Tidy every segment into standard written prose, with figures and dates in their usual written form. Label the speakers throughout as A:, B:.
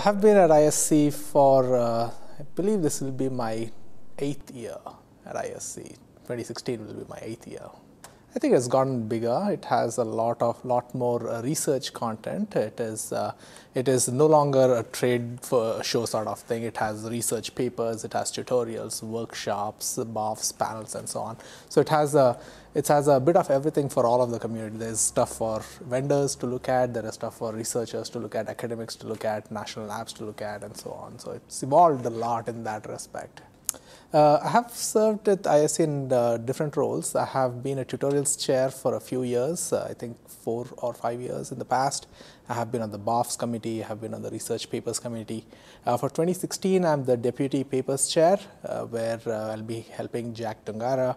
A: have been at ISC for, I believe this will be my 8th year at ISC. 2016 will be my 8th year. I think it's gotten bigger. It has a lot more research content. It is no longer a trade for show sort of thing. It has research papers, it has tutorials, workshops, BOFs, panels, and so on. So it has a bit of everything for all of the community. There's stuff for vendors to look at, there is stuff for researchers to look at, academics to look at, national labs to look at, and so on. So it's evolved a lot in that respect. I have served at ISC in different roles. I have been a tutorials chair for a few years, I think 4 or 5 years in the past. I have been on the BOFs committee, I have been on the research papers committee. For 2016, I'm the deputy papers chair, where I'll be helping Jack Tungara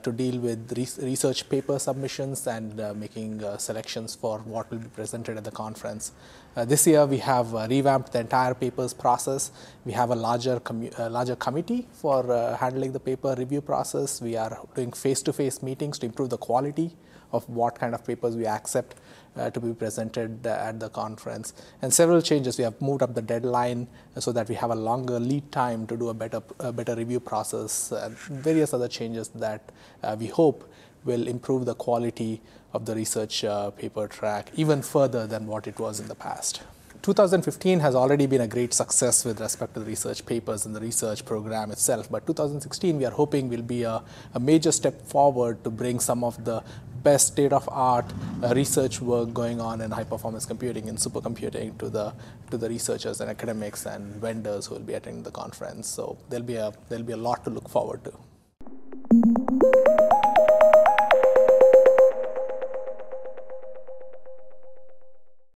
A: to deal with research paper submissions and making selections for what will be presented at the conference. This year we have revamped the entire papers process. We have a larger committee for handling the paper review process. We are doing face-to-face meetings to improve the quality of what kind of papers we accept to be presented at the conference. And several changes. We have moved up the deadline so that we have a longer lead time to do a better review process, and various other changes that we hope will improve the quality of the research paper track even further than what it was in the past. 2015 has already been a great success with respect to the research papers and the research program itself, but 2016 we are hoping will be a major step forward to bring some of the best state-of-art research work going on in high-performance computing and supercomputing to the researchers and academics and vendors who will be attending the conference. So there'll be a lot to look forward to.